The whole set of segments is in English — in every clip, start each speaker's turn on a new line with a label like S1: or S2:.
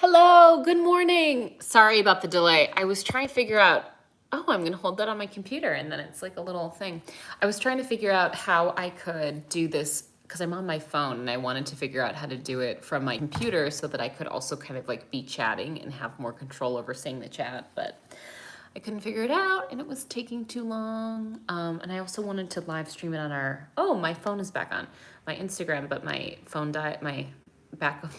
S1: Hello, good morning. Sorry about the delay. I was trying to figure out, oh, I'm going to hold that on my computer and then it's like a little thing. I was trying to figure out how I could do this because I'm on my phone and I wanted to figure out how to do it from my computer so that I could also kind of like be chatting and have more control over seeing the chat, but I couldn't figure it out and it was taking too long. And I also wanted to live stream it on my phone is back on my Instagram, but my phone died, my backup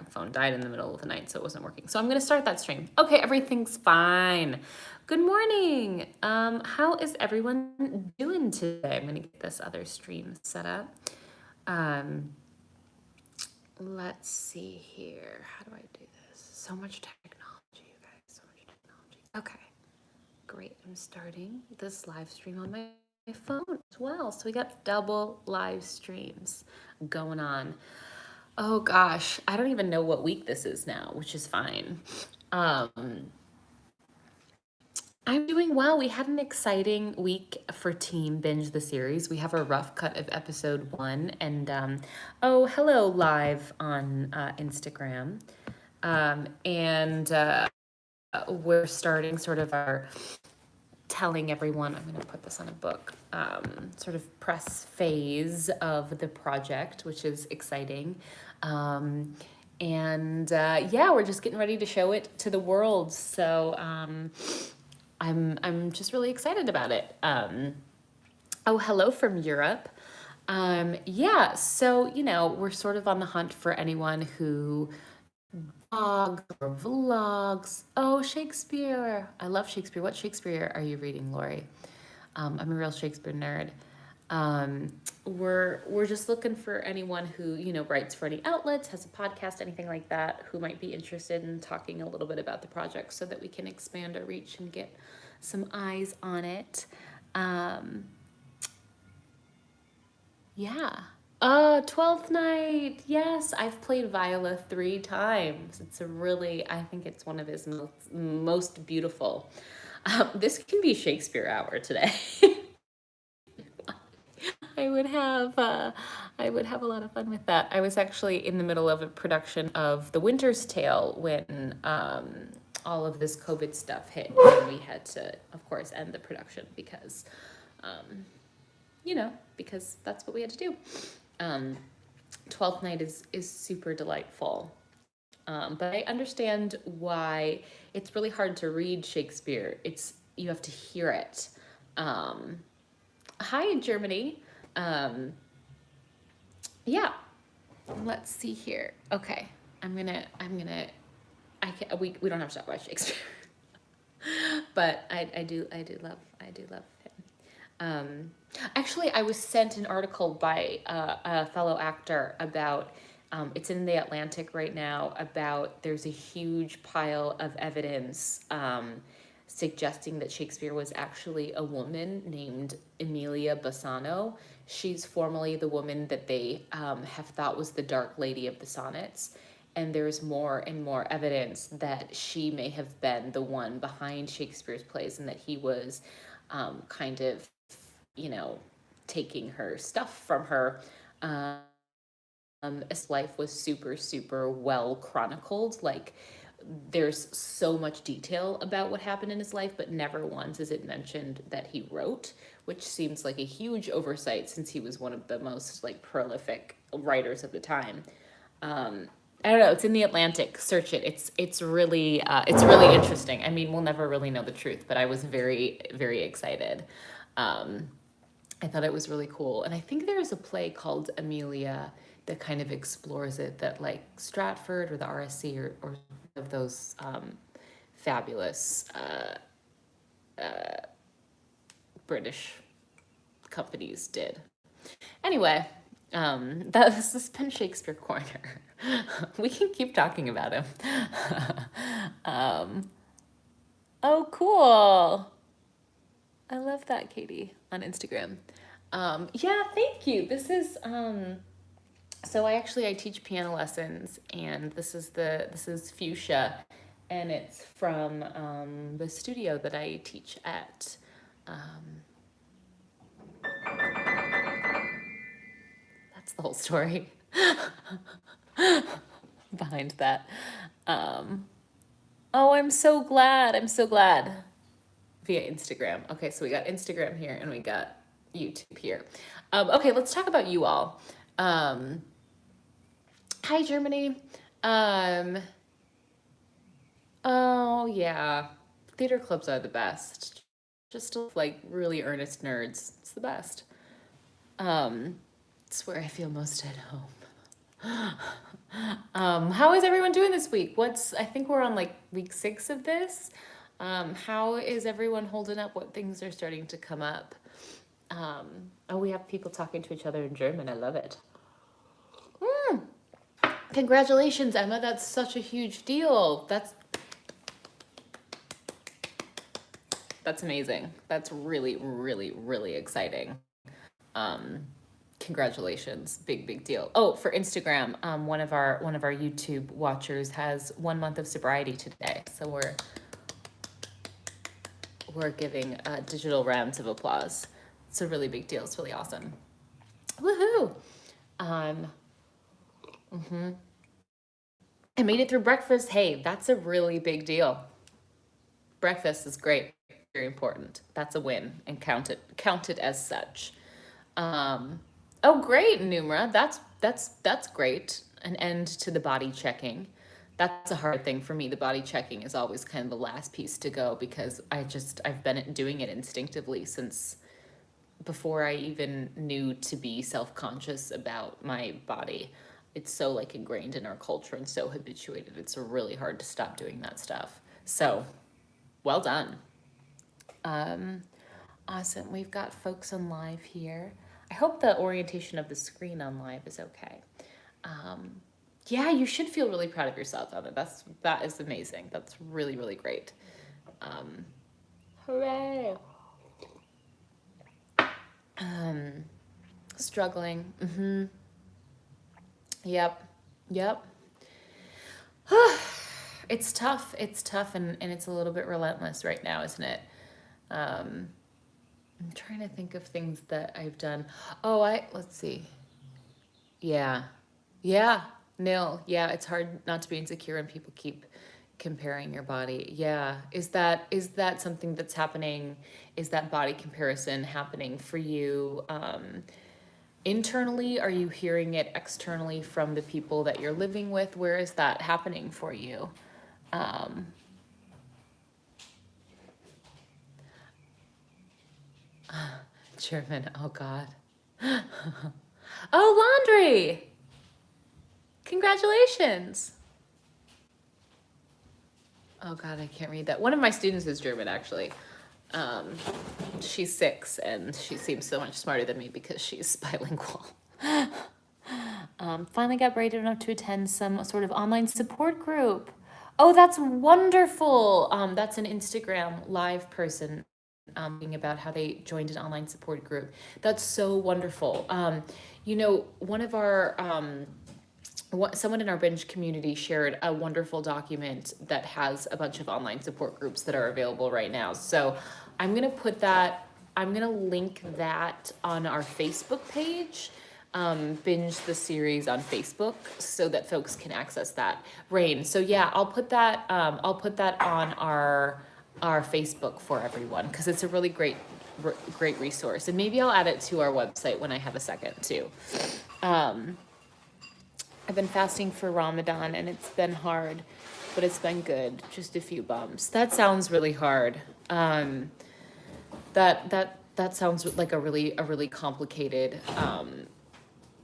S1: phone died in the middle of the night, so it wasn't working. So I'm gonna start that stream. Okay, everything's fine. Good morning. How is everyone doing today? I'm gonna get this other stream set up. Let's see here. How do I do this? So much technology, you guys. So much technology. Okay, great. I'm starting this live stream on my phone as well. So we got double live streams going on. Oh gosh, I don't even know what week this is now, which is fine. I'm doing well. We had an exciting week for Team Binge the series. We have a rough cut of episode 1, and hello live on Instagram. And we're starting sort of our telling everyone, I'm going to put this on a book, sort of press phase of the project, which is exciting. Yeah, we're just getting ready to show it to the world. So I'm just really excited about it. Hello from Europe. Yeah, so we're sort of on the hunt for anyone who blogs or vlogs. Oh, Shakespeare. I love Shakespeare. What Shakespeare are you reading, Lori? I'm a real Shakespeare nerd. We're just looking for anyone who, writes for any outlets, has a podcast, anything like that, who might be interested in talking a little bit about the project so that we can expand our reach and get some eyes on it. Yeah. 12th night. Yes, I've played Viola 3 times. I think it's one of his most beautiful. This can be Shakespeare hour today. I would have a lot of fun with that. I was actually in the middle of a production of The Winter's Tale when all of this COVID stuff hit, and we had to, of course, end the production because because that's what we had to do. 12th night is super delightful. But I understand why it's really hard to read Shakespeare. You have to hear it. Hi, Germany. Yeah. Let's see here. Okay. We don't have to talk about Shakespeare. But I do love him. Actually, I was sent an article by a fellow actor about, it's in the Atlantic right now, about there's a huge pile of evidence suggesting that Shakespeare was actually a woman named Emilia Bassano. She's formerly the woman that they have thought was the Dark Lady of the Sonnets. And there's more and more evidence that she may have been the one behind Shakespeare's plays and that he was kind of, taking her stuff from her. His life was super, super well chronicled. Like, there's so much detail about what happened in his life, but never once is it mentioned that he wrote, which seems like a huge oversight since he was one of the most prolific writers of the time. I don't know. It's in the Atlantic. Search it. It's really interesting. I mean, we'll never really know the truth, but I was very, very excited. I thought it was really cool, and I think there's a play called Amelia that kind of explores it. That Stratford or the RSC or of those fabulous British companies did. Anyway, this has been Shakespeare Corner. We can keep talking about him. Oh, cool. I love that, Katie, on Instagram. Yeah, thank you. This is, so I teach piano lessons, and this is Fuchsia, and it's from the studio that I teach at. That's the whole story. behind that. Oh, I'm so glad. I'm so glad. Via Instagram. Okay, so we got Instagram here and we got YouTube here. Okay, let's talk about you all. Um, Hi, Germany. Um, oh, yeah. Theater clubs are the best. Just like really earnest nerds. It's the best. It's where I feel most at home. How is everyone doing this week? I think we're on like week 6 of this. How is everyone holding up? What things are starting to come up? Oh, we have people talking to each other in German. I love it. Congratulations, Emma. That's such a huge deal. That's amazing. That's really, really, really exciting. Um, Congratulations, big deal. Oh, for Instagram, one of our YouTube watchers has 1 month of sobriety today, so we're giving digital rounds of applause. It's a really big deal. It's really awesome. Woohoo! Um, I made it through breakfast. Hey, that's a really big deal. Breakfast is great, very important. That's a win, and count it as such. Um, oh, great, Numra. That's great. An end to the body checking. That's a hard thing for me. The body checking is always kind of the last piece to go because I've been doing it instinctively since before I even knew to be self-conscious about my body. It's so like ingrained in our culture and so habituated. It's really hard to stop doing that stuff. So, well done. Um, Awesome. We've got folks on live here. I hope the orientation of the screen on live is okay. Um, yeah, you should feel really proud of yourself, Evan. That is amazing. That's really, really great. Um, Hooray. Um, Struggling. Yep. Yep. It's tough. It's tough and it's a little bit relentless right now, isn't it? Um, I'm trying to think of things that I've done. Let's see. Yeah. Yeah. No. Yeah. It's hard not to be insecure and people keep comparing your body. Yeah. Is that something that's happening? Is that body comparison happening for you internally? Are you hearing it externally from the people that you're living with? Where is that happening for you? Um, German. Oh God. Oh, laundry. Congratulations. Oh God, I can't read that. One of my students is German, actually. Um, she's 6 and she seems so much smarter than me because she's bilingual. Finally got brave enough to attend some sort of online support group. Oh, that's wonderful. That's an Instagram live person talking about how they joined an online support group. That's so wonderful. One of our someone in our Binge community shared a wonderful document that has a bunch of online support groups that are available right now. So I'm gonna link that on our Facebook page, Binge the series on Facebook, so that folks can access that. Rain. So yeah, I'll put that on our Facebook for everyone because it's a really great resource, and maybe I'll add it to our website when I have a second too. Um, I've been fasting for Ramadan and it's been hard, but it's been good. Just a few bumps. That sounds really hard. That sounds like a really complicated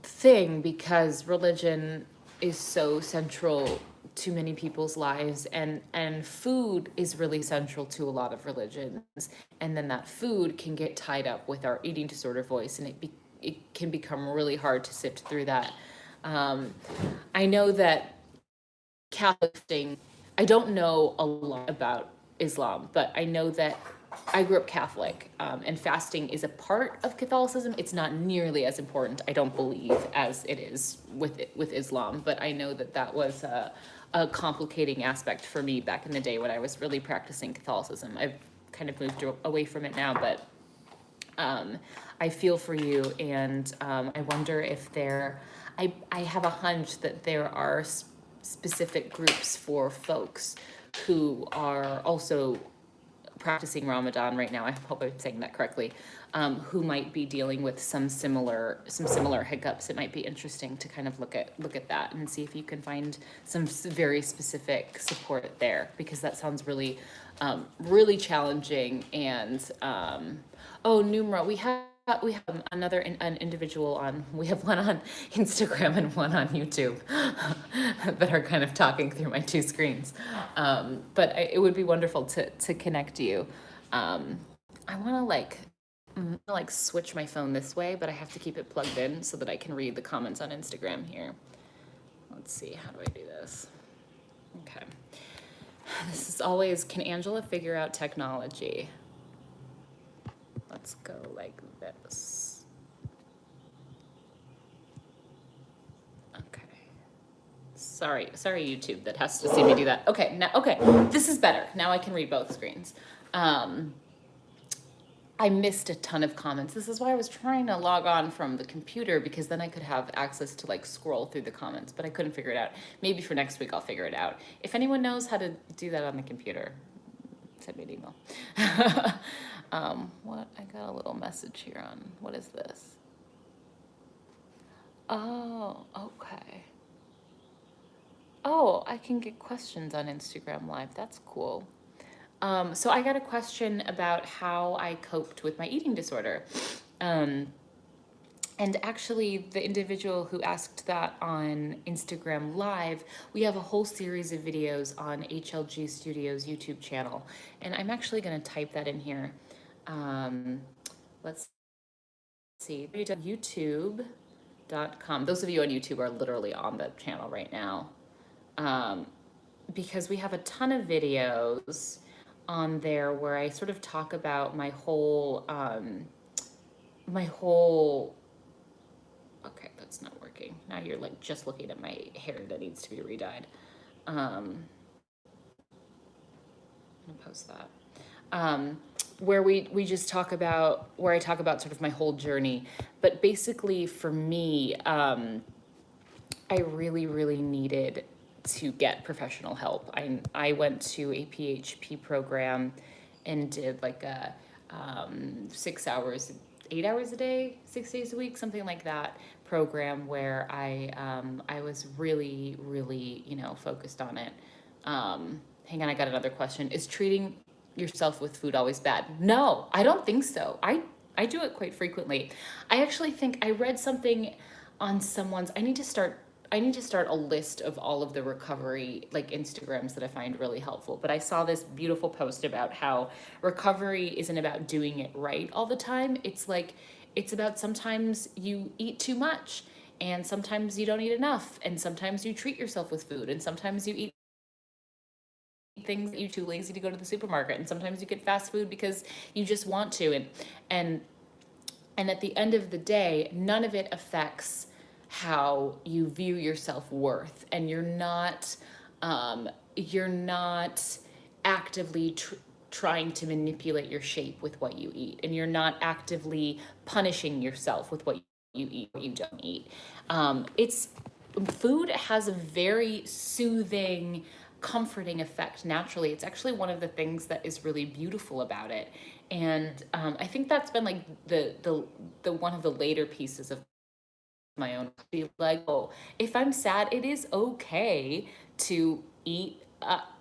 S1: thing because religion is so central to many people's lives, and food is really central to a lot of religions, and then that food can get tied up with our eating disorder voice, and it can become really hard to sift through that. um, I know that Catholic thing, I don't know a lot about Islam, but I know that I grew up Catholic, and fasting is a part of Catholicism. It's not nearly as important, I don't believe, as it is with Islam. But I know that was a complicating aspect for me back in the day when I was really practicing Catholicism. I've kind of moved away from it now, but I feel for you, and I wonder if I have a hunch that there are specific groups for folks who are also practicing Ramadan right now. I hope I'm saying that correctly. Who might be dealing with some similar hiccups. It might be interesting to kind of look at that and see if you can find some very specific support there, because that sounds really really challenging. And oh, Numra, we have another an individual on. We have one on Instagram and one on YouTube that are kind of talking through my two screens. But it would be wonderful to connect you. I want to switch my phone this way, but I have to keep it plugged in so that I can read the comments on Instagram here. Let's see, how do I do this? Okay. This is always, can Angela figure out technology? Let's go like this. Okay. Sorry, YouTube, that has to see me do that. Okay, now, okay, this is better. Now I can read both screens. I missed a ton of comments. This is why I was trying to log on from the computer, because then I could have access to like scroll through the comments, but I couldn't figure it out. Maybe for next week I'll figure it out. If anyone knows how to do that on the computer, send me an email. What? I got a little message here on, what is this? Oh, okay. Oh, I can get questions on Instagram Live. That's cool. So I got a question about how I coped with my eating disorder. And actually, the individual who asked that on Instagram Live, we have a whole series of videos on HLG Studios YouTube channel. And I'm actually going to type that in here. Let's see, youtube.com. Those of you on YouTube are literally on the channel right now. Because we have a ton of videos on there where I sort of talk about my whole, okay, that's not working. Now you're like just looking at my hair that needs to be re-dyed. I'm gonna post that. Where we just talk about, where I talk about sort of my whole journey. But basically for me, I really, really needed to get professional help. I went to a PHP program and did like a 6 hours, 8 hours a day, 6 days a week, something like that program, where I was really, really, focused on it. Hang on, I got another question. Is treating yourself with food always bad? No, I don't think so. I do it quite frequently. I actually think I read something on someone's, I need to start a list of all of the recovery like Instagrams that I find really helpful. But I saw this beautiful post about how recovery isn't about doing it right all the time. It's about sometimes you eat too much, and sometimes you don't eat enough, and sometimes you treat yourself with food, and sometimes you eat things that you're too lazy to go to the supermarket, and sometimes you get fast food because you just want to, and at the end of the day, none of it affects how you view your self-worth, and you're not actively trying to manipulate your shape with what you eat, and you're not actively punishing yourself with what you eat, what you don't eat. Food has a very soothing, comforting effect naturally. It's actually one of the things that is really beautiful about it. And I think that's been like the one of the later pieces of my own, be like, oh, if I'm sad, it is okay to eat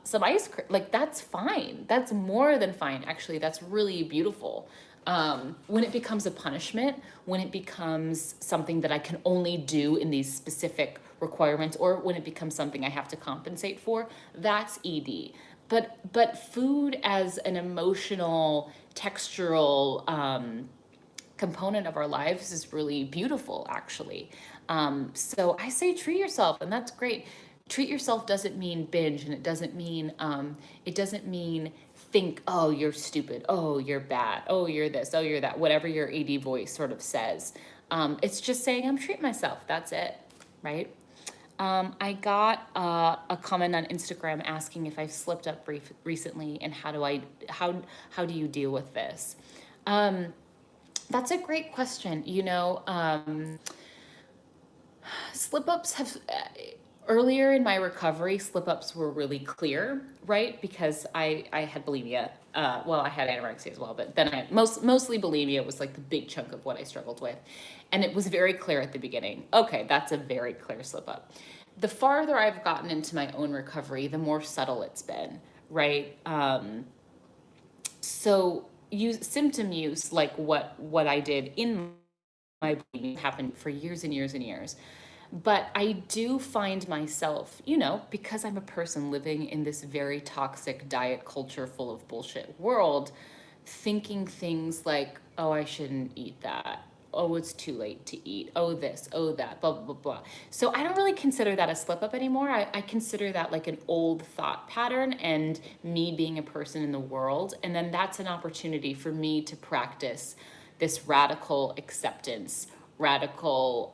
S1: some ice cream. Like, that's fine. That's more than fine. Actually, that's really beautiful. When it becomes a punishment, when it becomes something that I can only do in these specific requirements, or when it becomes something I have to compensate for, that's ED. But food as an emotional, textural component of our lives is really beautiful, actually. So I say treat yourself, and that's great. Treat yourself doesn't mean binge, and it doesn't mean think, oh, you're stupid, oh, you're bad, oh, you're this, oh, you're that, whatever your AD voice sort of says. It's just saying, I'm treating myself. That's it, right? I got a comment on Instagram asking if I've slipped up recently, and how do you deal with this? That's a great question. Slip-ups earlier in my recovery, slip ups were really clear, right? Because I had bulimia. Well, I had anorexia as well, but then mostly bulimia was like the big chunk of what I struggled with. And it was very clear at the beginning. Okay, that's a very clear slip up. The farther I've gotten into my own recovery, the more subtle it's been, right? So use symptom use, like what I did in my bulimia, happened for years and years and years. But I do find myself, because I'm a person living in this very toxic diet culture full of bullshit world, thinking things like, oh, I shouldn't eat that. Oh, it's too late to eat. Oh, this, oh, that, blah, blah, blah, blah. So I don't really consider that a slip up anymore. I consider that like an old thought pattern and me being a person in the world. And then that's an opportunity for me to practice this radical acceptance, radical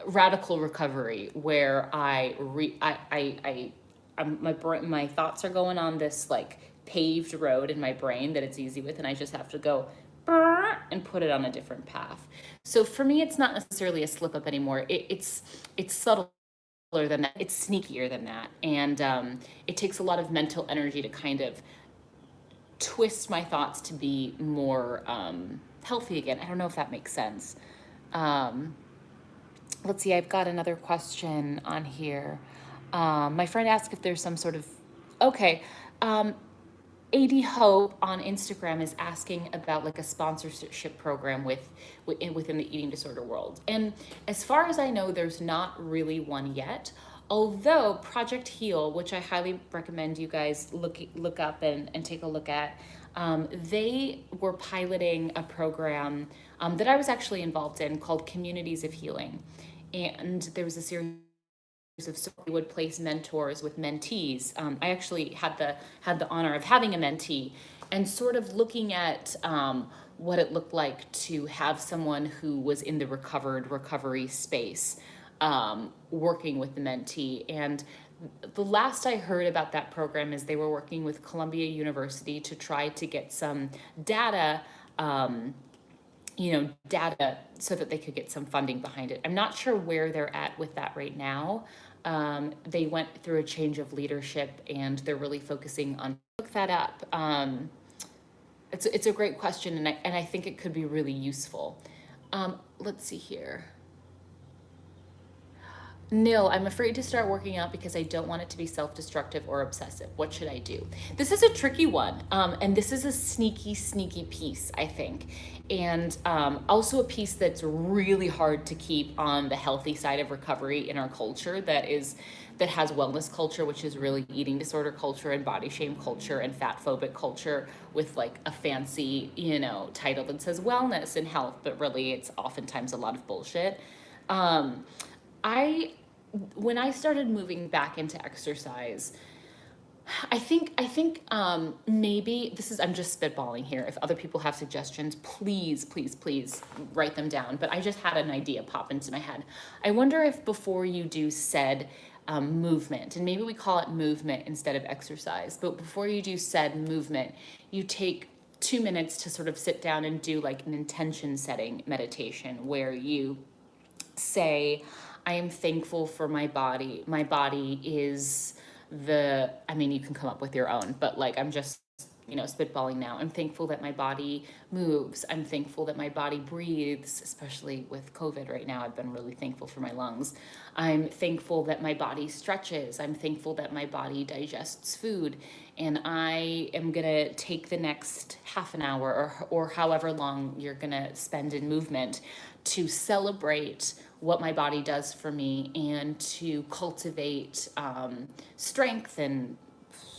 S1: recovery where my thoughts are going on this like paved road in my brain that it's easy with, and I just have to go and put it on a different path. So for me, it's not necessarily a slip up anymore. It's subtler than that. It's sneakier than that, and it takes a lot of mental energy to kind of twist my thoughts to be more healthy again. I don't know if that makes sense. Um, let's see, I've got another question on here. My friend asked if there's some sort of, okay. AD Hope on Instagram is asking about like a sponsorship program within the eating disorder world. And as far as I know, there's not really one yet. Although Project Heal, which I highly recommend you guys look up and take a look at, they were piloting a program that I was actually involved in called Communities of Healing. And there was a series of, so we would place mentors with mentees. I actually had the honor of having a mentee, and sort of looking at what it looked like to have someone who was in the recovery space working with the mentee. And the last I heard about that program is they were working with Columbia University to try to get some data. Data so that they could get some funding behind it. I'm not sure where they're at with that right now. They went through a change of leadership and they're really focusing on look that up. It's a great question, and I think it could be really useful. Let's see here. Nil, I'm afraid to start working out because I don't want it to be self-destructive or obsessive. What should I do? This is a tricky one, and this is a sneaky piece, I think, and also a piece that's really hard to keep on the healthy side of recovery in our culture that has wellness culture, which is really eating disorder culture and body shame culture and fat phobic culture with like a fancy, title that says wellness and health, but really it's oftentimes a lot of bullshit. I When I started moving back into exercise, I think maybe this is, I'm just spitballing here. If other people have suggestions, please write them down. But I just had an idea pop into my head. I wonder if before you do said movement, and maybe we call it movement instead of exercise, but before you do said movement, you take 2 minutes to sort of sit down and do like an intention setting meditation where you say, I am thankful for my body. My body is you can come up with your own, but like, I'm just, spitballing now. I'm thankful that my body moves. I'm thankful that my body breathes, especially with COVID right now. I've been really thankful for my lungs. I'm thankful that my body stretches. I'm thankful that my body digests food. And I am going to take the next half an hour or however long you're going to spend in movement to celebrate what my body does for me and to cultivate strength and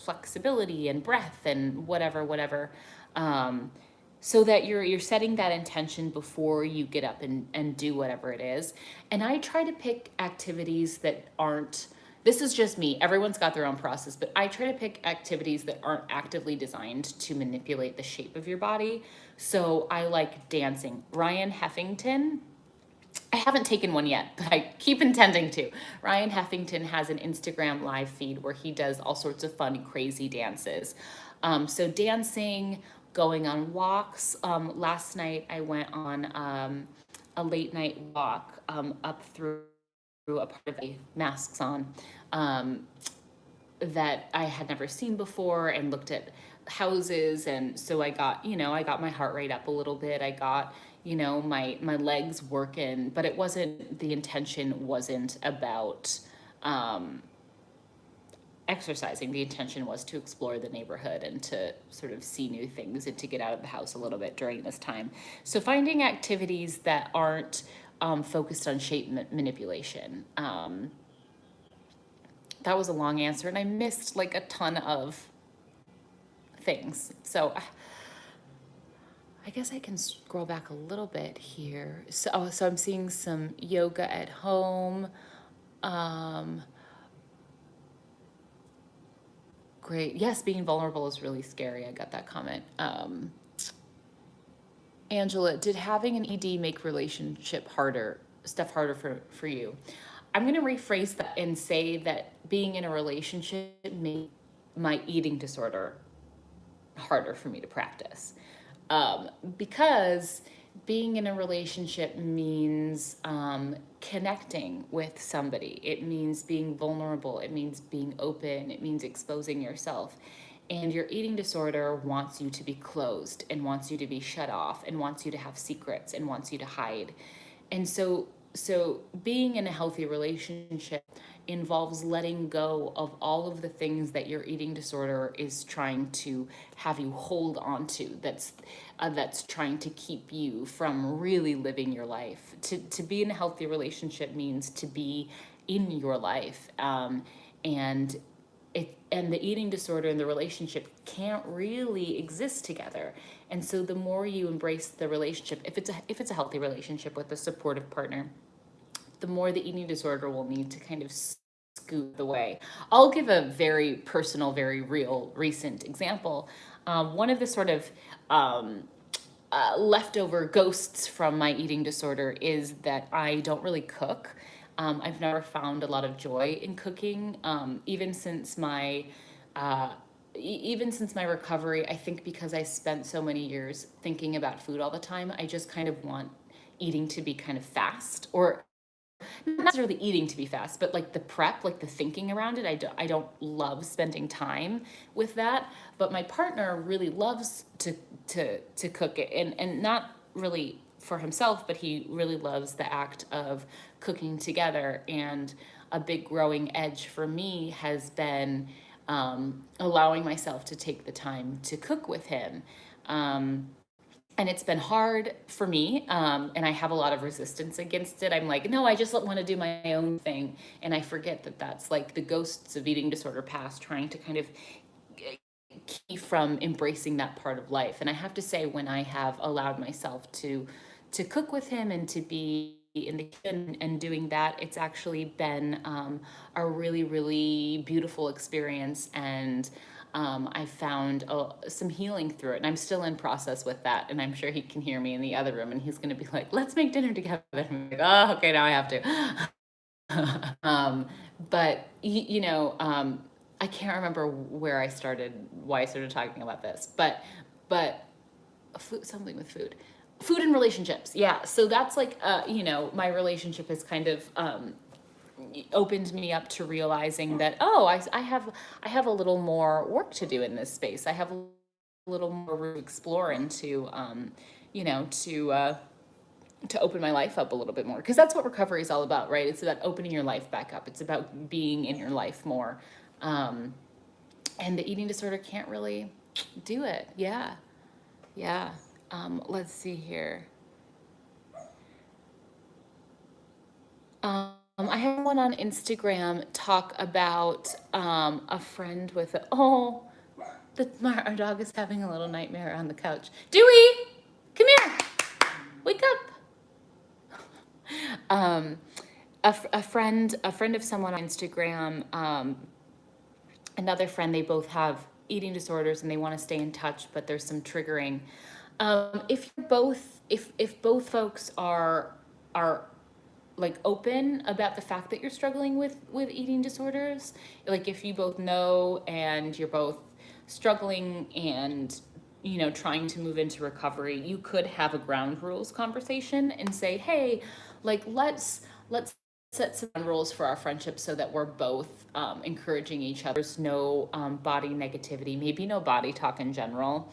S1: flexibility and breath and whatever, so that you're setting that intention before you get up and do whatever it is. And I try to pick activities that aren't, this is just me, everyone's got their own process, but I try to pick activities that aren't actively designed to manipulate the shape of your body. So I like dancing. Ryan Heffington, I haven't taken one yet, but I keep intending to. Ryan Heffington has an Instagram live feed where he does all sorts of fun, crazy dances. So dancing, going on walks. Last night I went on a late night walk up through a part of the masks on, that I had never seen before, and looked at houses. And so I got, I got my heart rate up a little bit. I got, my legs working, but it wasn't, the intention wasn't about exercising. The intention was to explore the neighborhood and to sort of see new things and to get out of the house a little bit during this time. So finding activities that aren't focused on shape manipulation. That was a long answer, and I missed like a ton of things. So I guess I can scroll back a little bit here. So I'm seeing some yoga at home. Great. Yes, being vulnerable is really scary. I got that comment. Angela, did having an ED make stuff harder for you? I'm going to rephrase that and say that being in a relationship made my eating disorder harder for me to practice. Because being in a relationship means connecting with somebody. It means being vulnerable. It means being open. It means exposing yourself. And your eating disorder wants you to be closed and wants you to be shut off and wants you to have secrets and wants you to hide. And so being in a healthy relationship involves letting go of all of the things that your eating disorder is trying to have you hold on to, that's trying to keep you from really living your life. To be in a healthy relationship means to be in your life, and the eating disorder and the relationship can't really exist together. And so the more you embrace the relationship, if it's a healthy relationship with a supportive partner, the more the eating disorder will need to kind of scoot away. I'll give a very personal, very real, recent example. One of the sort of leftover ghosts from my eating disorder is that I don't really cook. I've never found a lot of joy in cooking, even since my recovery. I think because I spent so many years thinking about food all the time, I just kind of want eating to be kind of fast, or not necessarily eating to be fast, but like the prep, like the thinking around it. I don't love spending time with that, but my partner really loves to cook it, and not really for himself, but he really loves the act of cooking together. And a big growing edge for me has been allowing myself to take the time to cook with him. And it's been hard for me, and I have a lot of resistance against it. I'm like, no, I just want to do my own thing. And I forget that that's like the ghosts of eating disorder past trying to kind of keep from embracing that part of life. And I have to say, when I have allowed myself to cook with him and to be in the kitchen and doing that, it's actually been a really, really beautiful experience. And I found some healing through it, and I'm still in process with that. And I'm sure he can hear me in the other room, and he's going to be like, "Let's make dinner together." And I'm like, "Oh, okay, now I have to." But I can't remember why I started talking about this, but food, something with food and relationships. Yeah, so that's like my relationship has kind of opened me up to realizing that, oh, I have a little more work to do in this space. I have a little more room to explore and to open my life up a little bit more, because that's what recovery is all about, right? It's about opening your life back up. It's about being in your life more, and the eating disorder can't really do it. Yeah. Let's see here. I have one on Instagram talk about a friend with our dog is having a little nightmare on the couch. Dewey, come here, wake up. A friend of someone on Instagram, another friend, they both have eating disorders and they want to stay in touch, but there's some triggering. If both folks are like open about the fact that you're struggling with eating disorders, like if you both know and you're both struggling and trying to move into recovery, you could have a ground rules conversation and say, hey, like let's set some rules for our friendship so that we're both encouraging each other. There's no body negativity, maybe no body talk in general.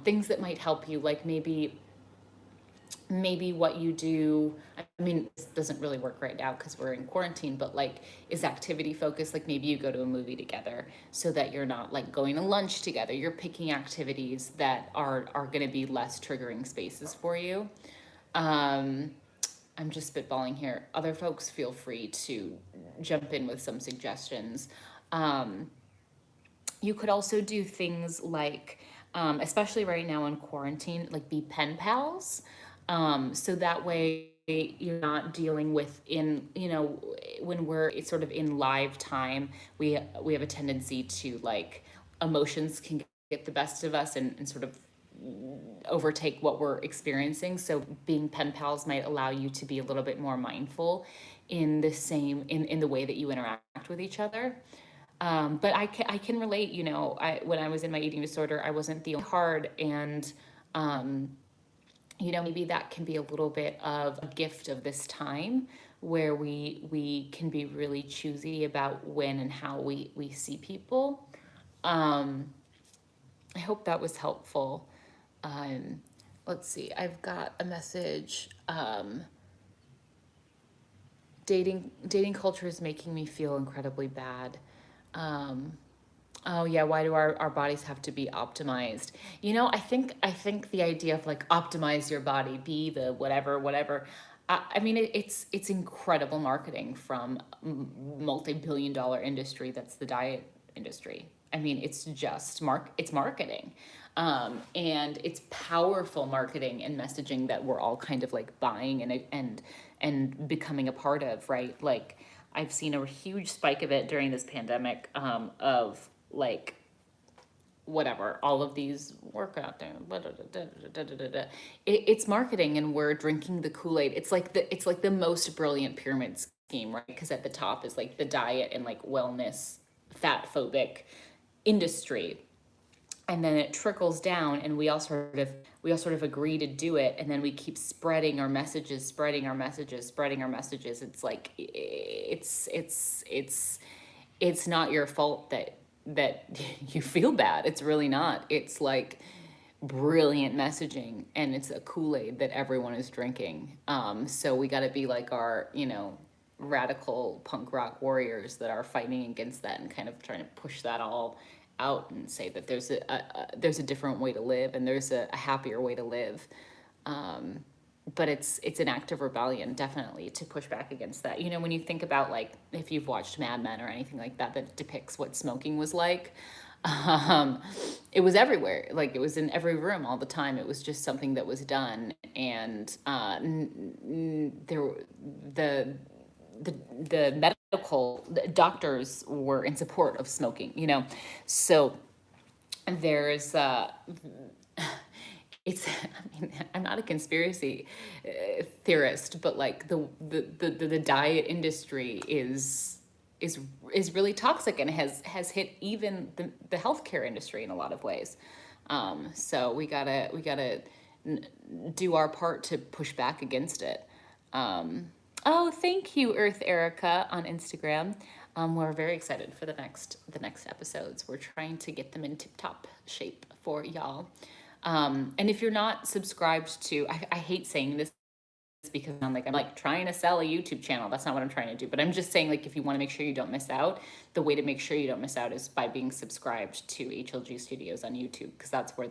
S1: Things that might help you, like maybe what you do. I mean, this doesn't really work right now because we're in quarantine, but like, is activity focused. Like maybe you go to a movie together so that you're not like going to lunch together. You're picking activities that are going to be less triggering spaces for you. um I'm just spitballing here. Other folks feel free to jump in with some suggestions. um you could also do things like, especially right now in quarantine, like be pen pals. So that way you're not dealing with in, when we're sort of in live time, we have a tendency to like, emotions can get the best of us and sort of overtake what we're experiencing. So being pen pals might allow you to be a little bit more mindful in the way that you interact with each other. But I can relate, when I was in my eating disorder, I wasn't the only hard. And, maybe that can be a little bit of a gift of this time where we can be really choosy about when and how we see people. Um, I hope that was helpful. Um, let's see, I've got a message. Dating culture is making me feel incredibly bad. Um, Oh yeah, why do our bodies have to be optimized? I think the idea of like optimize your body, be the whatever. I mean, it's incredible marketing from multi-billion dollar industry that's the diet industry. I mean, it's just it's marketing. And it's powerful marketing and messaging that we're all kind of like buying and becoming a part of, right? Like I've seen a huge spike of it during this pandemic, of like whatever, all of these workout things. It's marketing, and we're drinking the Kool-Aid. It's like the most brilliant pyramid scheme, right? Because at the top is like the diet and like wellness, fat phobic industry, and then it trickles down, and we all sort of agree to do it, and then we keep spreading our messages. It's like it's not your fault that you feel bad. It's really not. It's like brilliant messaging, and it's a Kool-Aid that everyone is drinking. So we got to be like our, radical punk rock warriors that are fighting against that and kind of trying to push that all out and say that there's a different way to live, and there's a happier way to live. Um, but it's an act of rebellion, definitely, to push back against that. When you think about, like, if you've watched Mad Men or anything like that that depicts what smoking was like, um, it was everywhere. Like, it was in every room all the time. It was just something that was done, and there the the medical the doctors were in support of smoking. So there's it's I mean, I'm not a conspiracy theorist, but like the diet industry is really toxic, and has hit even the healthcare industry in a lot of ways. So we gotta do our part to push back against it. Oh, thank you, Earth Erica on Instagram. We're very excited for the next episodes. We're trying to get them in tip top shape for y'all. And if you're not subscribed to, I hate saying this because I'm like trying to sell a YouTube channel. That's not what I'm trying to do. But I'm just saying, like, if you want to make sure you don't miss out, the way to make sure you don't miss out is by being subscribed to HLG Studios on YouTube, because that's where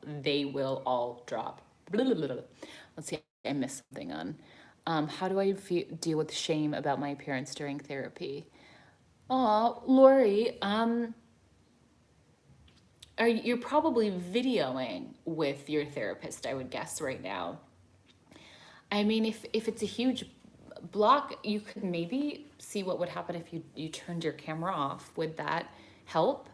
S1: they will all drop. Let's see, I missed something on. How do I deal with shame about my appearance during therapy? Oh, Lori, you're probably videoing with your therapist, I would guess, right now. I mean, if it's a huge block, you could maybe see what would happen if you turned your camera off. Would that help?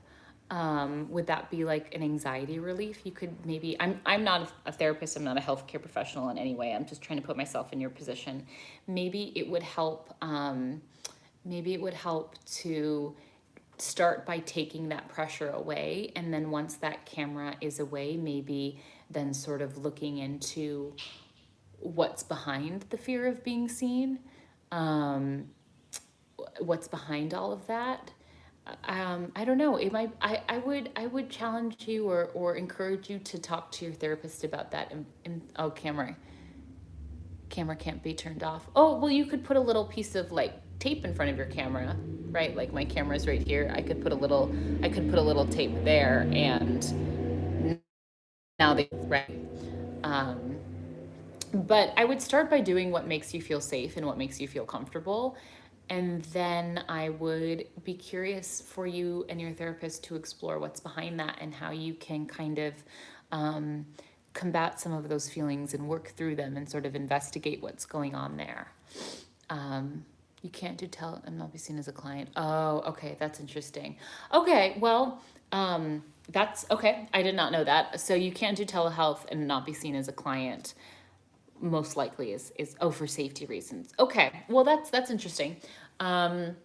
S1: Would that be like an anxiety relief? You could maybe, I'm not a therapist, I'm not a healthcare professional in any way. I'm just trying to put myself in your position. Maybe it would help, to start by taking that pressure away. And then once that camera is away, maybe then sort of looking into what's behind the fear of being seen. um, what's behind all of that. I don't know. It might. I would challenge you or encourage you to talk to your therapist about that. Oh, camera can't be turned off. Oh, well, you could put a little piece of like tape in front of your camera, right? Like my camera's right here. I could put a little tape there, and now they right. Um, but I would start by doing what makes you feel safe and what makes you feel comfortable. And then I would be curious for you and your therapist to explore what's behind that and how you can kind of um, combat some of those feelings and work through them and sort of investigate what's going on there. Um, you can't do tell and not be seen as a client. Oh, okay, that's interesting. Okay, well, that's okay. I did not know that. So you can't do telehealth and not be seen as a client. Most likely is oh, for safety reasons. Okay, well that's interesting. Um,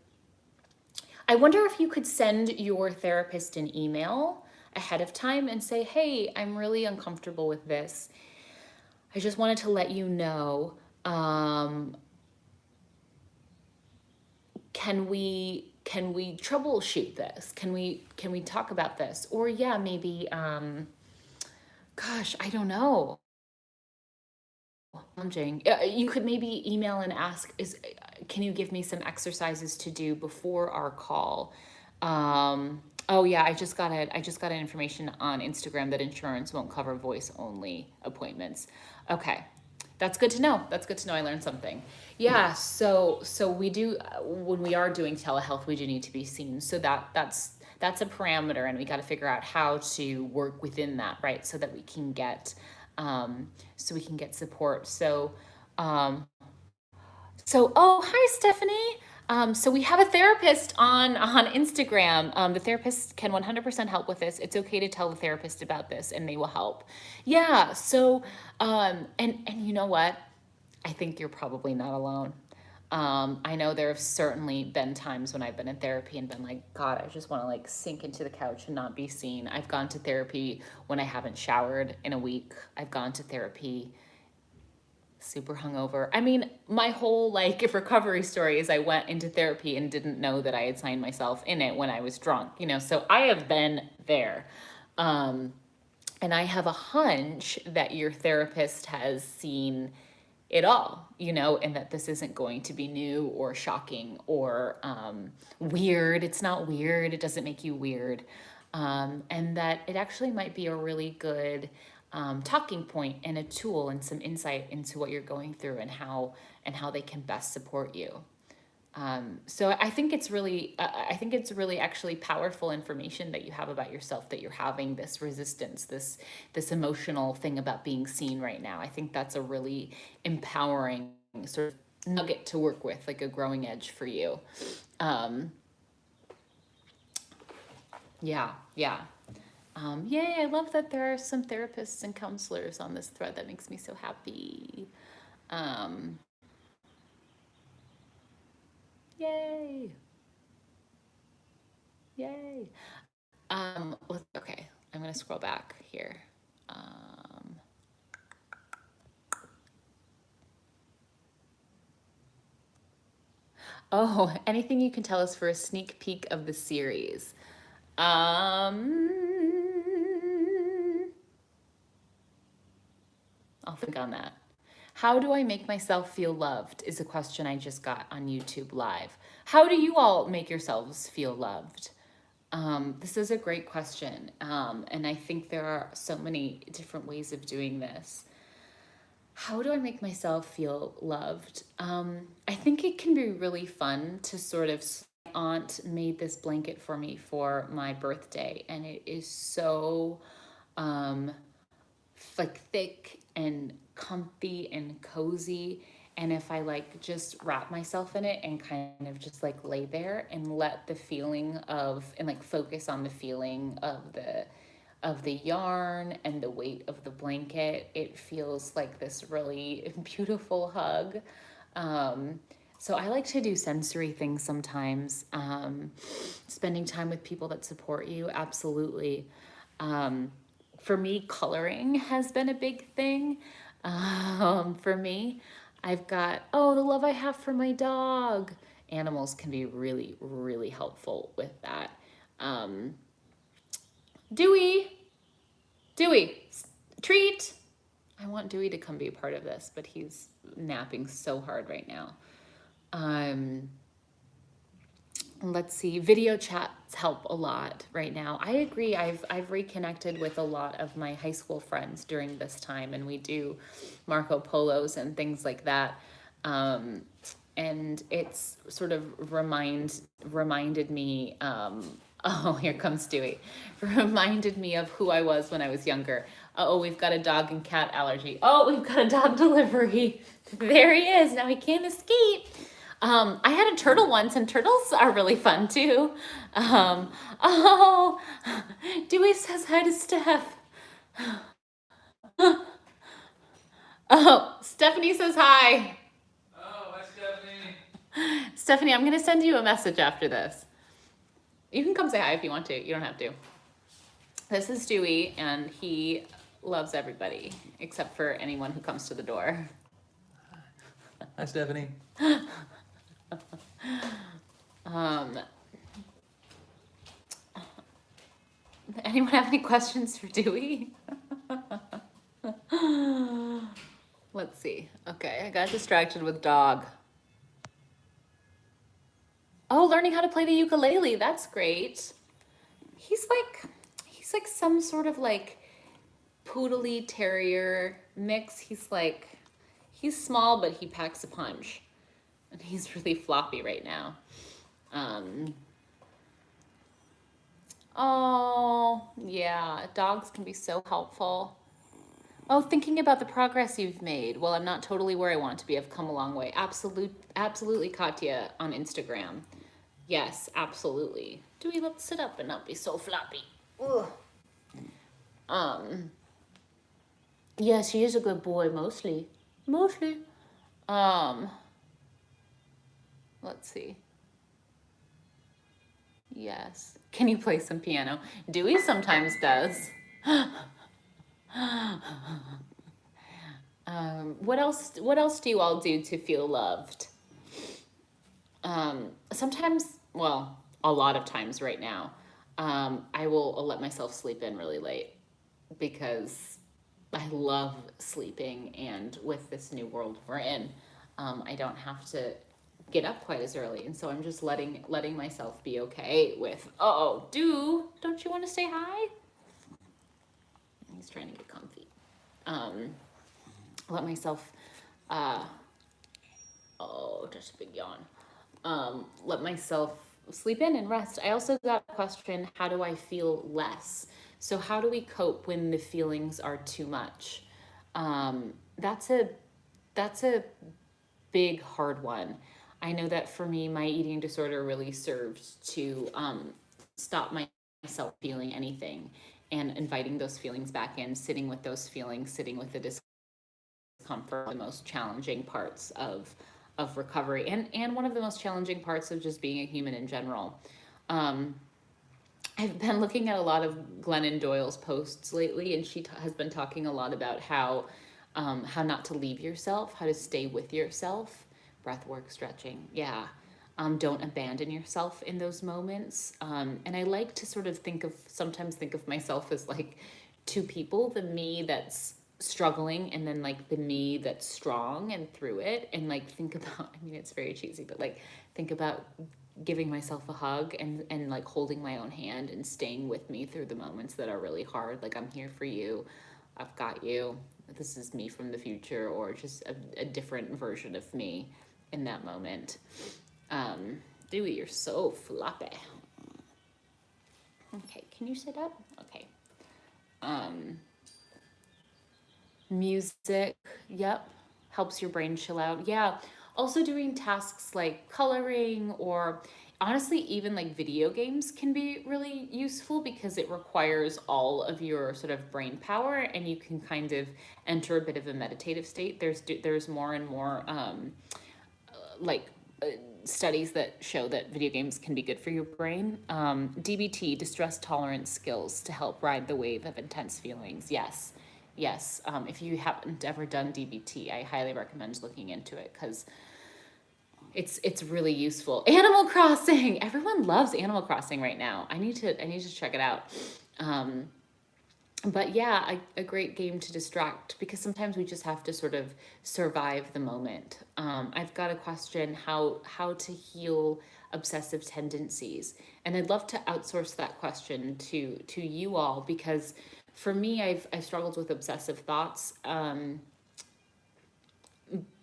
S1: I wonder if you could send your therapist an email ahead of time and say, hey, I'm really uncomfortable with this. I just wanted to let you know. Um, can we troubleshoot this? Can we talk about this? Or yeah, maybe gosh, I don't know. Challenging. You could maybe email and ask, can you give me some exercises to do before our call? Oh yeah, I just got an information on Instagram that insurance won't cover voice only appointments. Okay. That's good to know. That's good to know. I learned something. Yeah, so we do when we are doing telehealth, we do need to be seen. So that's a parameter, and we got to figure out how to work within that, right? So we can get support. Um, oh, hi, Stephanie. So we have a therapist on Instagram. The therapist can 100% help with this. It's okay to tell the therapist about this, and they will help. Yeah. And you know what? I think you're probably not alone. I know there have certainly been times when I've been in therapy and been like, God, I just want to like sink into the couch and not be seen. I've gone to therapy when I haven't showered in a week. I've gone to therapy super hungover. I mean, my whole like recovery story is I went into therapy and didn't know that I had signed myself in it when I was drunk, so I have been there. Um, and I have a hunch that your therapist has seen it all, and that this isn't going to be new or shocking or weird. It's not weird. It doesn't make you weird. And that it actually might be a really good talking point and a tool and some insight into what you're going through and how they can best support you. So I think it's really actually powerful information that you have about yourself, that you're having this resistance, this emotional thing about being seen right now. I think that's a really empowering sort of nugget to work with, like a growing edge for you. Um, yeah, yeah. Yay, I love that there are some therapists and counselors on this thread. That makes me so happy. Um, yay, yay. Okay, I'm gonna scroll back here. Um, oh, anything you can tell us for a sneak peek of the series? Um, I'll think on that. How do I make myself feel loved is a question I just got on YouTube Live. How do you all make yourselves feel loved? This is a great question. And I think there are so many different ways of doing this. How do I make myself feel loved? I think it can be really fun to sort of. My aunt made this blanket for me for my birthday, and it is so um, like thick and comfy and cozy. And if I like just wrap myself in it and kind of just like lay there and let the feeling of and like focus on the feeling of the yarn and the weight of the blanket, it feels like this really beautiful hug. So I like to do sensory things sometimes. Spending time with people that support you, absolutely. For me, coloring has been a big thing for me. I've got, oh, the love I have for my dog. Animals can be really, really helpful with that. Um, Dewey, Dewey, treat. I want Dewey to come be a part of this, but he's napping so hard right now. Um, let's see, video chats help a lot right now. I agree. I've reconnected with a lot of my high school friends during this time, and we do Marco Polos and things like that. And it's sort of reminded me, oh, here comes Dewey, reminded me of who I was when I was younger. Oh, we've got a dog and cat allergy. Oh, we've got a dog delivery. There he is. Now he can't escape. I had a turtle once, and turtles are really fun too. Oh, Dewey says hi to Steph. Oh, Stephanie says hi.
S2: Oh, hi, Stephanie.
S1: Stephanie, I'm going to send you a message after this. You can come say hi if you want to. You don't have to. This is Dewey, and he loves everybody except for anyone who comes to the door.
S2: Hi, Stephanie.
S1: Anyone have any questions for Dewey? Let's see. Okay, I got distracted with dog. Oh, learning how to play the ukulele. That's great. He's like some sort of like poodly terrier mix. He's small, but he packs a punch. And he's really floppy right now. Oh, yeah, dogs can be so helpful. Oh, thinking about the progress you've made. Well, I'm not totally where I want to be. I've come a long way. Absolutely, Katya on Instagram. Yes, absolutely. Dewey, let's sit up and not be so floppy. Ugh. Yes, he is a good boy, mostly. Mostly. Let's see. Yes. Can you play some piano? Dewey sometimes does. What else do you all do to feel loved? Sometimes, well, a lot of times right now, I will let myself sleep in really late because I love sleeping, and with this new world we're in, I don't have to get up quite as early, and so I'm just letting myself be okay with, don't you want to say hi? He's trying to get comfy. Let myself, just a big yawn. Let myself sleep in and rest. I also got a question, how do I feel less? So how do we cope when the feelings are too much? That's a big, hard one. I know that for me, my eating disorder really served to stop myself feeling anything and inviting those feelings back in, sitting with those feelings, sitting with the discomfort, the most challenging parts of recovery, and one of the most challenging parts of just being a human in general. I've been looking at a lot of Glennon Doyle's posts lately, and she has been talking a lot about how not to leave yourself, how to stay with yourself, breath work, stretching, yeah. Don't abandon yourself in those moments. And I like to sort of sometimes think of myself as like two people, the me that's struggling and then like the me that's strong and through it, and like think about, I mean, it's very cheesy, but like think about giving myself a hug and like holding my own hand and staying with me through the moments that are really hard. Like, I'm here for you. I've got you. This is me from the future, or just a different version of me in that moment. Dewey, you're so floppy. Okay, can you sit up? Okay. Music, yep, helps your brain chill out. Yeah, also doing tasks like coloring, or honestly even like video games can be really useful because it requires all of your sort of brain power, and you can kind of enter a bit of a meditative state. There's more and more like studies that show that video games can be good for your brain. DBT, distress tolerance skills, to help ride the wave of intense feelings. Yes, yes. If you haven't ever done DBT, I highly recommend looking into it because it's really useful. Animal Crossing. Everyone loves Animal Crossing right now. I need to check it out. Um, but yeah, a great game to distract because sometimes we just have to sort of survive the moment. I've got a question: how to heal obsessive tendencies, and I'd love to outsource that question to you all because for me, I've struggled with obsessive thoughts,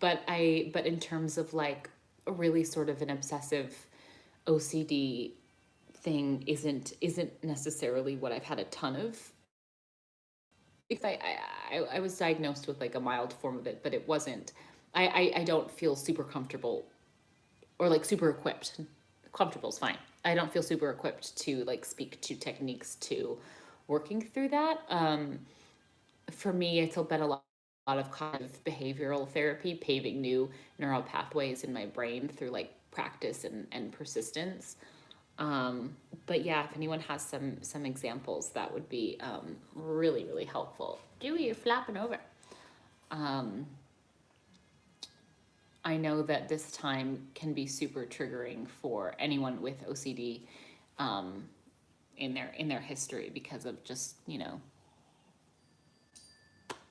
S1: but in terms of like really sort of an obsessive OCD thing isn't necessarily what I've had a ton of because I was diagnosed with like a mild form of it, but it wasn't. I don't feel super comfortable or like super equipped. Comfortable is fine. I don't feel super equipped to like speak to techniques to working through that. For me, it's been lot of cognitive behavioral therapy, paving new neural pathways in my brain through like practice and persistence. But yeah, if anyone has some examples, that would be really really helpful. Dewey, you're flapping over. Um, I know that this time can be super triggering for anyone with OCD um, in their history because of just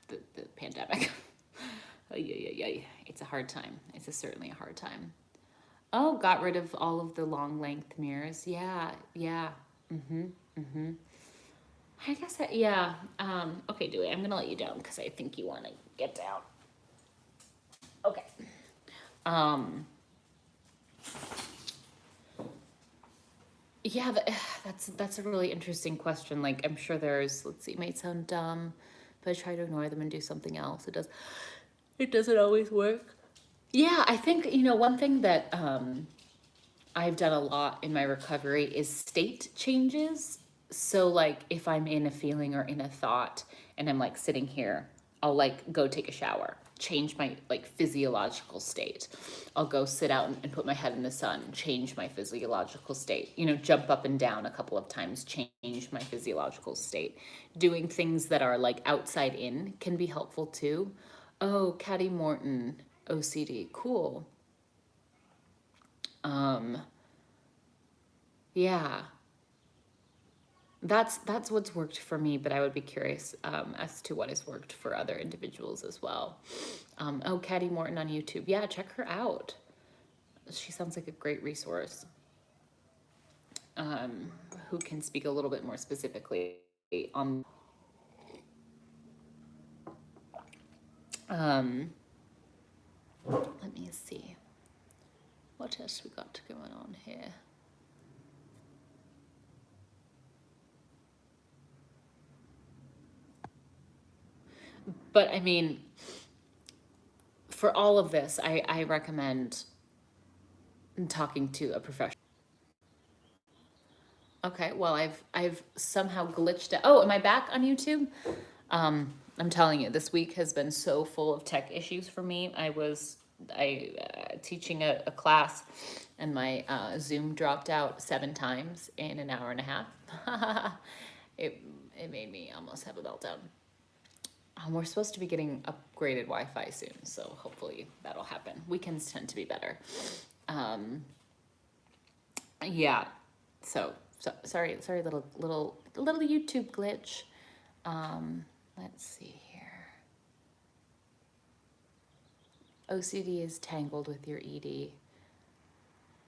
S1: the pandemic. It's a hard time. Certainly a hard time. Oh, got rid of all of the long length mirrors. Yeah, yeah. Mm-hmm. Mm-hmm. I guess yeah. Okay, Dewey, I'm gonna let you down because I think you want to get down. Okay. Um. Yeah, that's a really interesting question. Like, I'm sure there's. Let's see, it might sound dumb, but I try to ignore them and do something else. It does. It doesn't always work. Yeah, I think one thing that I've done a lot in my recovery is state changes. So like if I'm in a feeling or in a thought and I'm like sitting here, I'll like go take a shower, change my like physiological state. I'll go sit out and put my head in the sun, change my physiological state. Jump up and down a couple of times, change my physiological state. Doing things that are like outside in can be helpful too. Oh, Caddy Morton, OCD, cool. Um, yeah, that's what's worked for me, but I would be curious as to what has worked for other individuals as well. Oh, Caddy Morton on YouTube. Yeah, check her out. She sounds like a great resource. Um, who can speak a little bit more specifically on. Um, Let me see. What else we got going on here? But I mean, for all of this, I recommend talking to a professional. Okay, well, I've somehow glitched out. Oh, am I back on YouTube? I'm telling you, this week has been so full of tech issues for me. I teaching a class, and my Zoom dropped out 7 times in an hour and a half. it it made me almost have a meltdown. We're supposed to be getting upgraded Wi-Fi soon, so hopefully that'll happen. Weekends tend to be better. Um, yeah. So sorry, little YouTube glitch. Let's see here. OCD is tangled with your ED.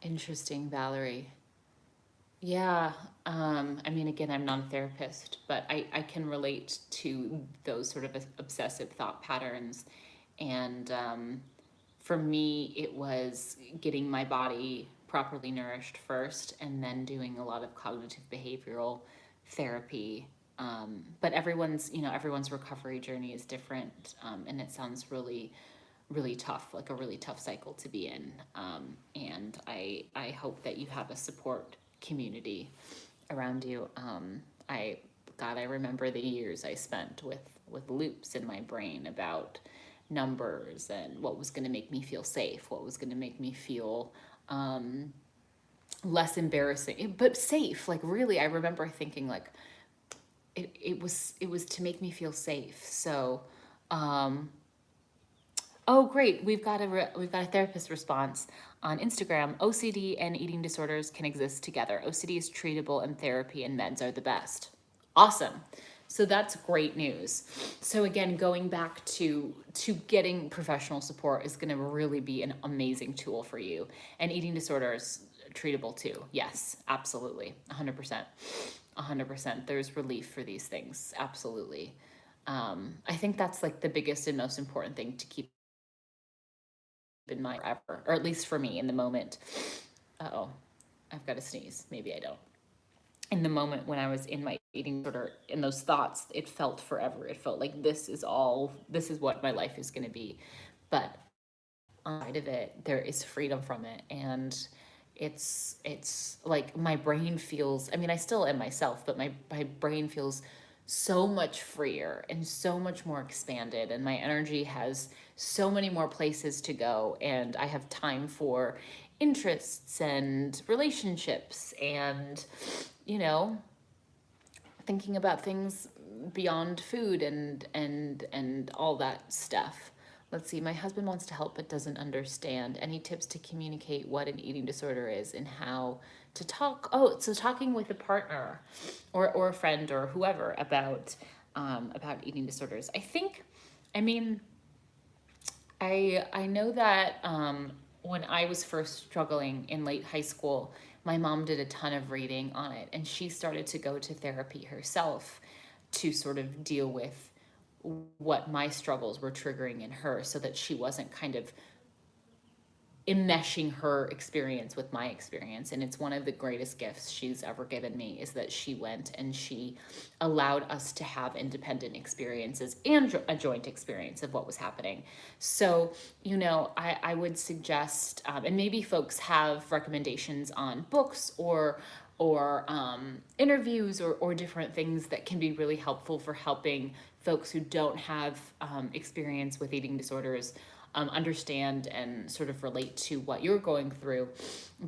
S1: Interesting, Valerie. Yeah. I mean, again, I'm not a therapist, but I can relate to those sort of obsessive thought patterns. And for me, it was getting my body properly nourished first and then doing a lot of cognitive behavioral therapy. But everyone's recovery journey is different. And it sounds really, really tough, like a really tough cycle to be in. And I hope that you have a support community around you. I remember the years I spent with loops in my brain about numbers and what was going to make me feel safe, what was going to make me feel less embarrassing, but safe. Like really, I remember thinking like, it was to make me feel safe. So, um, oh, great. We've got a therapist response on Instagram. OCD and eating disorders can exist together. OCD is treatable and therapy and meds are the best. Awesome. So that's great news. So again, going back to getting professional support is going to really be an amazing tool for you. And eating disorders treatable too. Yes, absolutely. 100%. 100%. There's relief for these things. Absolutely. I think that's like the biggest and most important thing to keep in mind forever, or at least for me in the moment. Uh-oh, I've got to sneeze. Maybe I don't. In the moment when I was in my eating disorder, in those thoughts, it felt forever. It felt like this is what my life is going to be. But on the side of it, there is freedom from it. And it's like my brain feels, I mean, I still am myself, but my brain feels so much freer and so much more expanded, and my energy has so many more places to go, and I have time for interests and relationships and, you know, thinking about things beyond food and all that stuff. Let's see, my husband wants to help but doesn't understand. Any tips to communicate what an eating disorder is and how to talk? Oh, so talking with a partner or a friend or whoever about eating disorders. I mean, I know that when I was first struggling in late high school, my mom did a ton of reading on it, and she started to go to therapy herself to sort of deal with what my struggles were triggering in her, so that she wasn't kind of enmeshing her experience with my experience. And it's one of the greatest gifts she's ever given me, is that she went and she allowed us to have independent experiences and a joint experience of what was happening. So, you know, I would suggest, and maybe folks have recommendations on books or interviews or different things that can be really helpful for helping folks who don't have experience with eating disorders understand and sort of relate to what you're going through.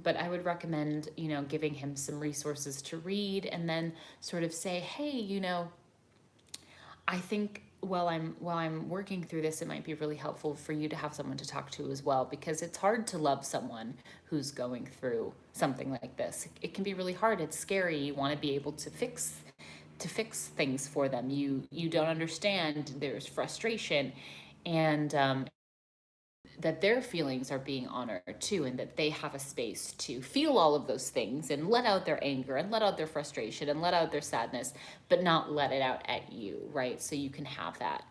S1: But I would recommend, you know, giving him some resources to read, and then sort of say, hey, you know, I think while I'm working through this, it might be really helpful for you to have someone to talk to as well, because it's hard to love someone who's going through something like this. It can be really hard. It's scary. You want to be able to fix things for them. You don't understand. There's frustration, and that their feelings are being honored too, and that they have a space to feel all of those things and let out their anger and let out their frustration and let out their sadness, but not let it out at you, right? So you can have that.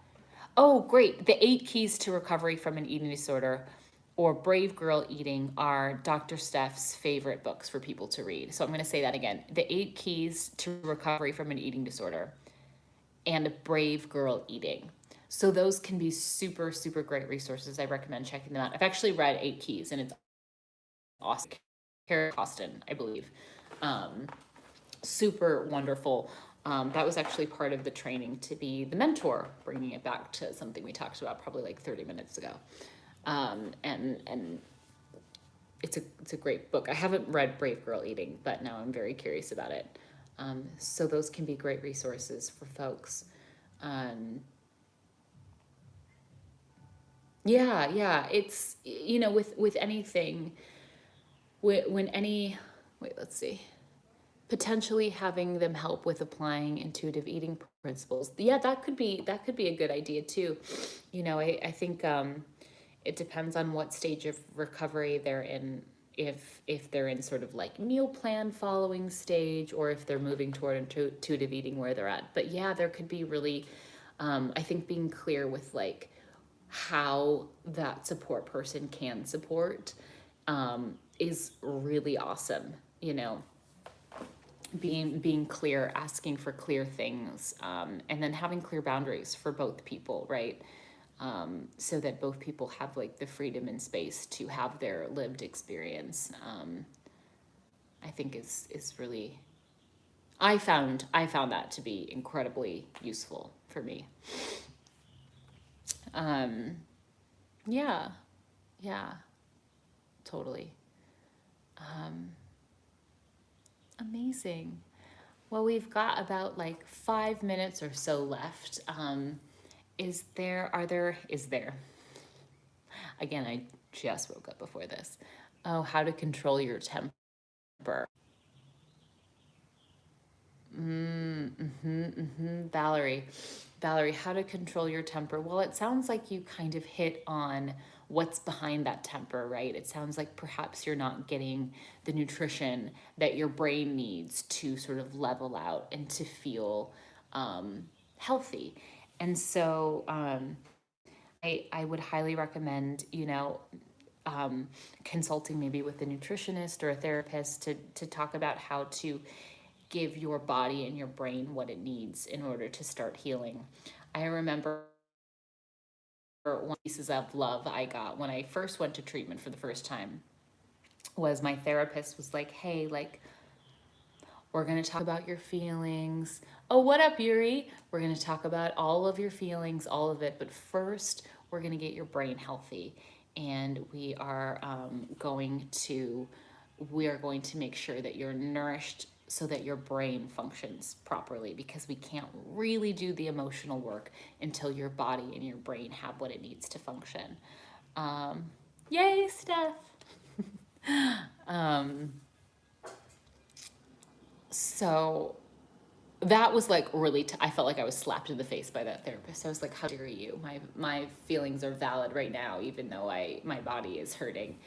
S1: Oh, great. The 8 Keys to Recovery from an Eating Disorder or Brave Girl Eating are Dr. Steph's favorite books for people to read. So I'm going to say that again. The 8 Keys to Recovery from an Eating Disorder and Brave Girl Eating. So those can be super, super great resources. I recommend checking them out. I've actually read 8 Keys, and it's awesome. Kara Costin, I believe. Super wonderful. That was actually part of the training to be the mentor, bringing it back to something we talked about probably like 30 minutes ago. And it's a great book. I haven't read Brave Girl Eating, but now I'm very curious about it. So those can be great resources for folks. Yeah, it's, you know, with anything, when any, wait, let's see, potentially having them help with applying intuitive eating principles. Yeah, that could be a good idea too. You know, I think it depends on what stage of recovery they're in. If they're in sort of like meal plan following stage, or if they're moving toward intuitive eating where they're at. But yeah, there could be really, I think being clear with like how that support person can support is really awesome. You know, being clear, asking for clear things, and then having clear boundaries for both people, right? So that both people have like the freedom and space to have their lived experience. I think is really, I found that to be incredibly useful for me. Um, yeah, yeah, totally. Amazing. Well, we've got about like 5 minutes or so left. Is there? Again, I just woke up before this. Oh, how to control your temper. Valerie, how to control your temper. Well, it sounds like you kind of hit on what's behind that temper, right? It sounds like perhaps you're not getting the nutrition that your brain needs to sort of level out and to feel healthy. And so I would highly recommend, consulting maybe with a nutritionist or a therapist to talk about how to give your body and your brain what it needs in order to start healing. I remember one pieces of love I got when I first went to treatment for the first time was my therapist was like, hey, like, we're going to talk about your feelings. Oh, what up, Yuri? We're going to talk about all of your feelings, all of it. But first, we're going to get your brain healthy. And we are going to make sure that you're nourished so that your brain functions properly, because we can't really do the emotional work until your body and your brain have what it needs to function. Yay, Steph. So that was like really, I felt like I was slapped in the face by that therapist. I was like, how dare you? My feelings are valid right now, even though my body is hurting.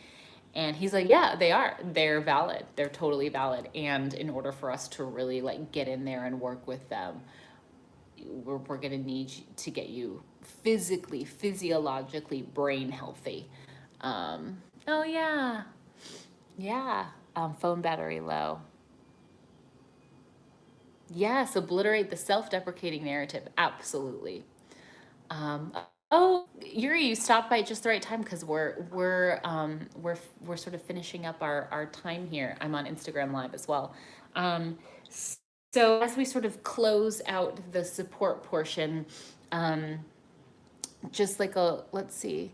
S1: And he's like, yeah, they are. They're valid. They're totally valid. And in order for us to really like get in there and work with them, we're going to need to get you physically, physiologically, brain healthy. Oh yeah. Yeah. Phone battery low. Yes, obliterate the self-deprecating narrative. Absolutely. Um, oh, Yuri, you stopped by at just the right time because we're sort of finishing up our time here. I'm on Instagram Live as well. Um, so as we sort of close out the support portion, um, just like let's see.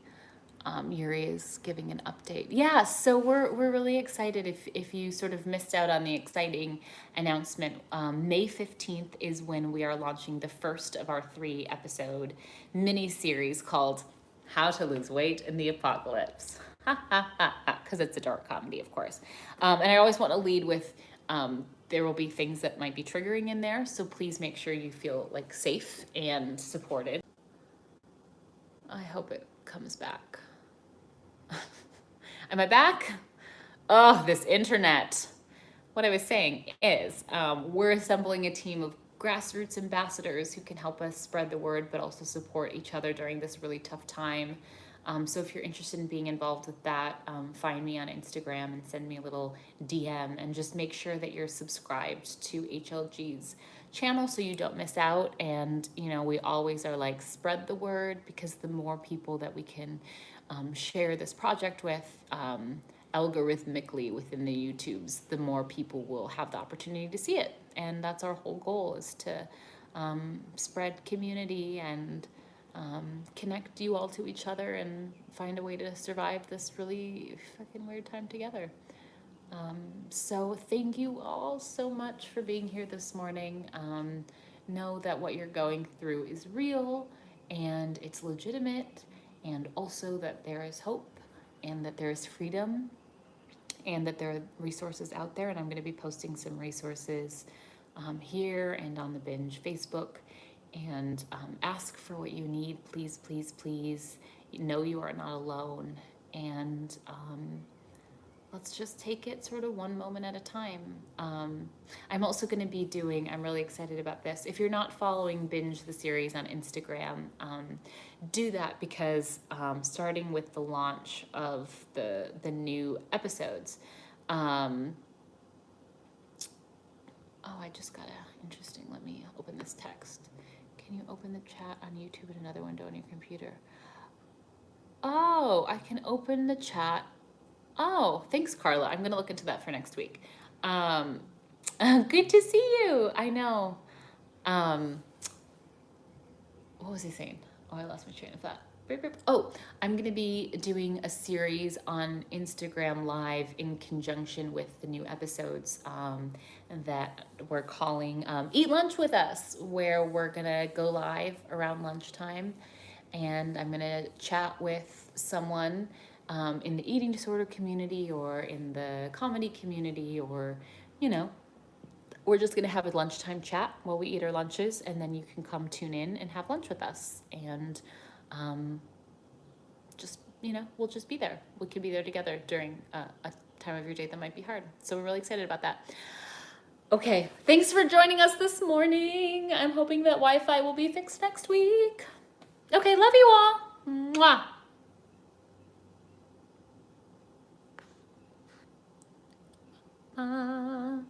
S1: Yuri is giving an update. Yeah, so we're really excited. If you sort of missed out on the exciting announcement, May 15th is when we are launching the first of our 3-episode mini series called How to Lose Weight in the Apocalypse. Because it's a dark comedy, of course. And I always want to lead with there will be things that might be triggering in there, so please make sure you feel like safe and supported. I hope it comes back. Am I back? Oh, this internet. What I was saying is we're assembling a team of grassroots ambassadors who can help us spread the word, but also support each other during this really tough time. So if you're interested in being involved with that, find me on Instagram and send me a little DM, and just make sure that you're subscribed to HLG's channel so you don't miss out. And, we always are like, spread the word, because the more people that we can share this project with, algorithmically within the YouTubes, the more people will have the opportunity to see it. And that's our whole goal, is to spread community and connect you all to each other and find a way to survive this really fucking weird time together. So thank you all so much for being here this morning. Know that what you're going through is real and it's legitimate, and also that there is hope and that there is freedom and that there are resources out there. And I'm going to be posting some resources here and on the Binge Facebook. And ask for what you need, please, please, please. Know you are not alone. And let's just take it sort of one moment at a time. I'm also going to be doing, I'm really excited about this. If you're not following Binge the series on Instagram, do that, because starting with the launch of the new episodes, oh, I just got interesting. Let me open this text. Can you open the chat on YouTube in another window on your computer? Oh, I can open the chat. Oh, thanks, Carla. I'm going to look into that for next week. Good to see you. I know. What was he saying? Oh, I lost my train of thought. Oh, I'm going to be doing a series on Instagram Live in conjunction with the new episodes that we're calling Eat Lunch with Us, where we're going to go live around lunchtime. And I'm going to chat with someone in the eating disorder community or in the comedy community, or, you know, we're just going to have a lunchtime chat while we eat our lunches, and then you can come tune in and have lunch with us. And just, you know, we'll just be there. We can be there together during a time of your day that might be hard. So we're really excited about that. Okay, thanks for joining us this morning. I'm hoping that Wi-Fi will be fixed next week. Okay, love you all. Mwah.